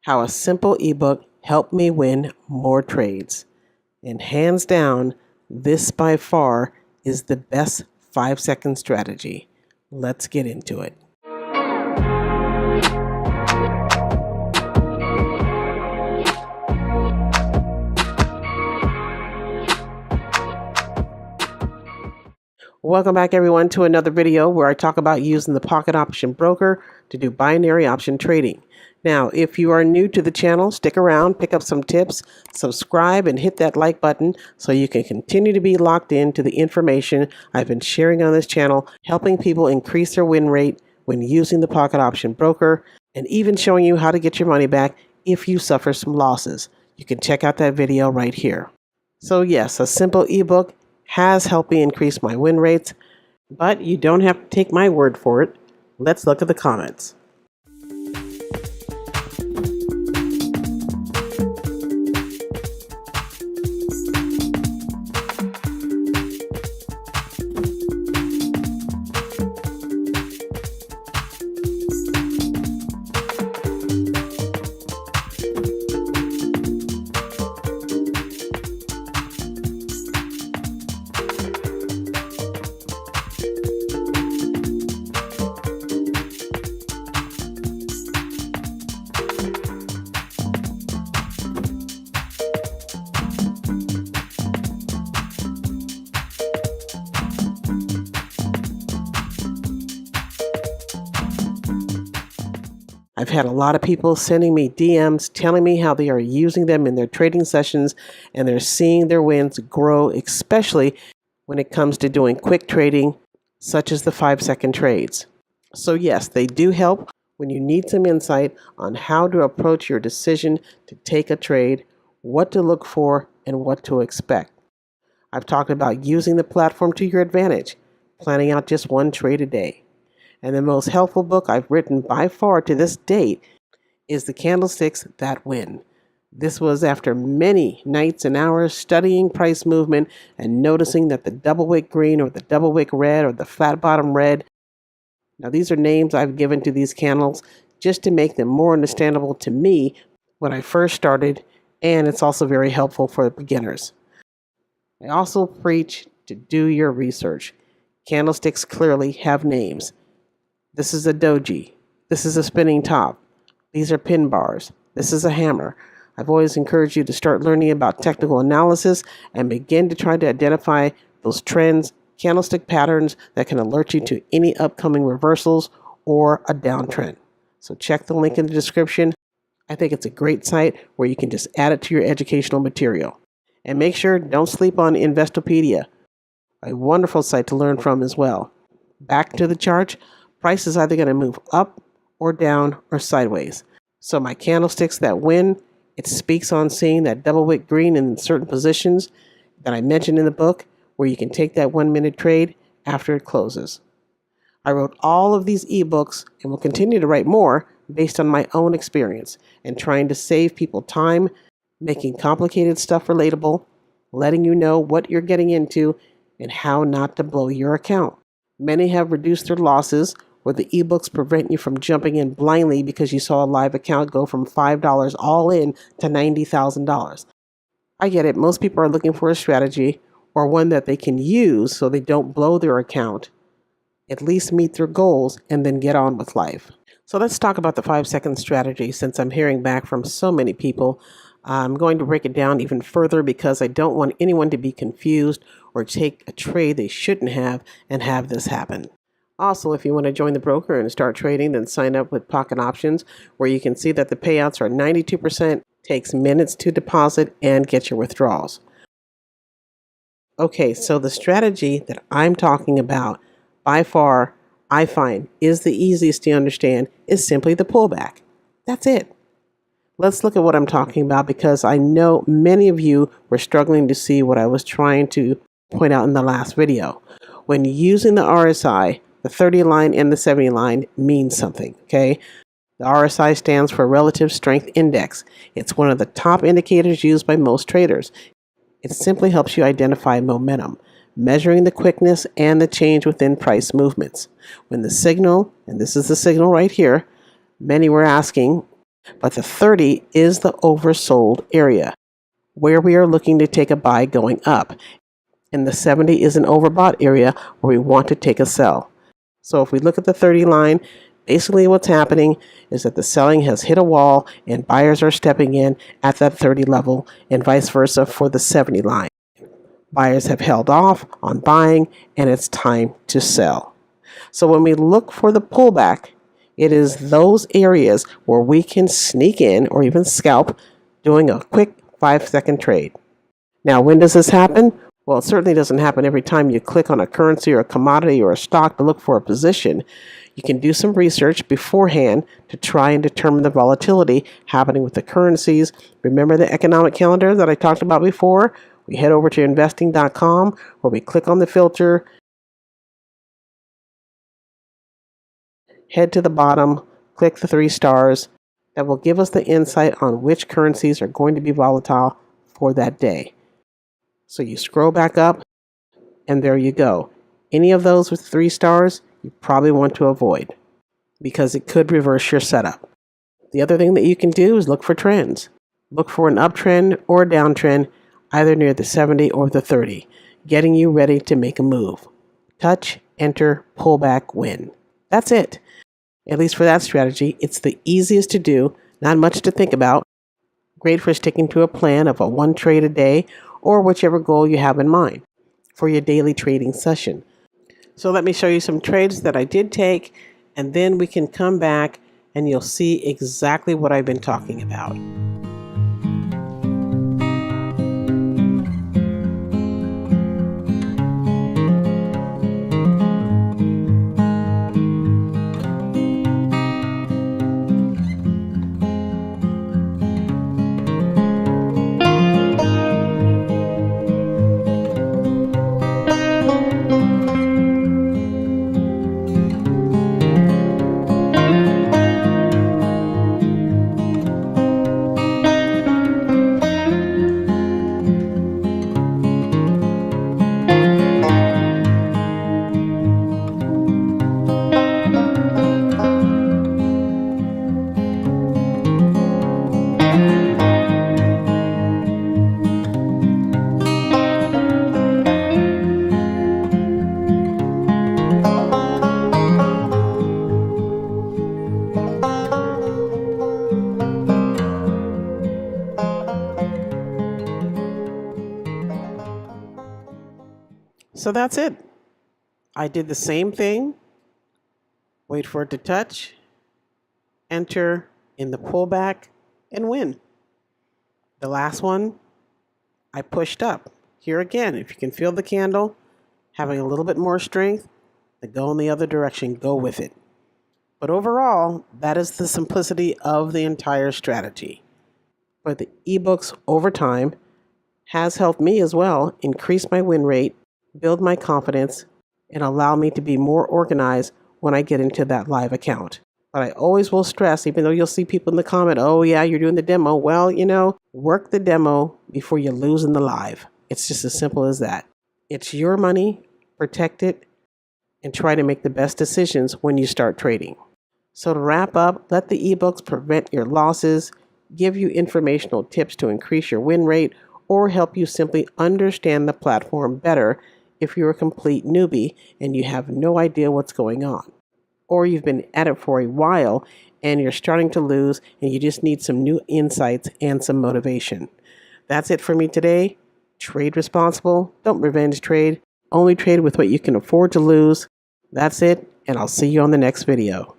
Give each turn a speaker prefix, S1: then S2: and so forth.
S1: How a simple ebook helped me win more trades. And hands down, this by far is the best 5-second strategy. Let's get into it. Welcome back everyone to another video where I talk about using the pocket option broker to do binary option trading. Now, if you are new to the channel, stick around, pick up some tips, subscribe, and hit that like button so you can continue to be locked into the information I've been sharing on this channel, helping people increase their win rate when using the pocket option broker, and even showing you how to get your money back if you suffer some losses. You can check out that video right here. So yes, a simple ebook has helped me increase my win rates, but you don't have to take my word for it. Let's look at the comments. I've had a lot of people sending me DMs telling me how they are using them in their trading sessions and they're seeing their wins grow, especially when it comes to doing quick trading, such as the 5-second trades. So yes, they do help when you need some insight on how to approach your decision to take a trade, what to look for, and what to expect. I've talked about using the platform to your advantage, planning out just one trade a day. And the most helpful book I've written by far to this date is the Candlesticks That Win. This was after many nights and hours studying price movement and noticing that the double wick green or the double wick red or the flat bottom red. Now these are names I've given to these candles just to make them more understandable to me when I first started, and it's also very helpful for beginners. I also preach to do your research. Candlesticks clearly have names. This is a doji. This is a spinning top. These are pin bars. This is a hammer. I've always encouraged you to start learning about technical analysis and begin to try to identify those trends, candlestick patterns that can alert you to any upcoming reversals or a downtrend. So check the link in the description. I think it's a great site where you can just add it to your educational material. And make sure, don't sleep on Investopedia, a wonderful site to learn from as well. Back to the chart. Price is either going to move up or down or sideways. So my Candlesticks That Win, it speaks on seeing that double wick green in certain positions that I mentioned in the book where you can take that 1-minute trade after it closes. I wrote all of these ebooks and will continue to write more based on my own experience and trying to save people time, making complicated stuff relatable, letting you know what you're getting into and how not to blow your account. Many have reduced their losses, where the ebooks prevent you from jumping in blindly because you saw a live account go from $5 all in to $90,000. I get it. Most people are looking for a strategy or one that they can use so they don't blow their account, at least meet their goals, and then get on with life. So let's talk about the 5-second strategy since I'm hearing back from so many people. I'm going to break it down even further because I don't want anyone to be confused or take a trade they shouldn't have and have this happen. Also, if you want to join the broker and start trading, then sign up with Pocket Options, where you can see that the payouts are 92%, takes minutes to deposit, and get your withdrawals. Okay, so the strategy that I'm talking about, by far, I find is the easiest to understand, is simply the pullback. That's it. Let's look at what I'm talking about because I know many of you were struggling to see what I was trying to point out in the last video. When using the RSI, the 30 line and the 70 line means something, okay? The RSI stands for Relative Strength Index. It's one of the top indicators used by most traders. It simply helps you identify momentum, measuring the quickness and the change within price movements. When the signal, and this is the signal right here, many were asking, But the 30 is the oversold area where we are looking to take a buy going up. And the 70 is an overbought area where we want to take a sell. So if we look at the 30 line, basically what's happening is that the selling has hit a wall and buyers are stepping in at that 30 level, and vice versa for the 70 line. Buyers have held off on buying and it's time to sell. So when we look for the pullback, it is those areas where we can sneak in or even scalp doing a quick 5-second trade. Now, when does this happen? Well, it certainly doesn't happen every time you click on a currency or a commodity or a stock to look for a position. You can do some research beforehand to try and determine the volatility happening with the currencies. Remember the economic calendar that I talked about before? We head over to investing.com where we click on the filter, head to the bottom, click the 3 stars. That will give us the insight on which currencies are going to be volatile for that day. So you scroll back up, and there you go. Any of those with 3 stars, you probably want to avoid because it could reverse your setup. The other thing that you can do is look for trends. Look for an uptrend or a downtrend, either near the 70 or the 30, getting you ready to make a move. Touch, enter, pullback, win. That's it. At least for that strategy, it's the easiest to do, not much to think about. Great for sticking to a plan of a 1 trade a day or whichever goal you have in mind for your daily trading session. So let me show you some trades that I did take, and then we can come back and you'll see exactly what I've been talking about. So that's it. I did the same thing. Wait for it to touch, enter in the pullback, and win. The last one, I pushed up. Here again, if you can feel the candle, having a little bit more strength, to go in the other direction, go with it. But overall, that is the simplicity of the entire strategy. But the ebooks over time has helped me as well increase my win rate, build my confidence, and allow me to be more organized when I get into that live account. But I always will stress, even though you'll see people in the comment, oh yeah, you're doing the demo. Well, work the demo before you lose in the live. It's just as simple as that. It's your money, protect it, and try to make the best decisions when you start trading. So to wrap up, let the ebooks prevent your losses, give you informational tips to increase your win rate, or help you simply understand the platform better if you're a complete newbie and you have no idea what's going on. Or you've been at it for a while and you're starting to lose and you just need some new insights and some motivation. That's it for me today. Trade responsible. Don't revenge trade. Only trade with what you can afford to lose. That's it, and I'll see you on the next video.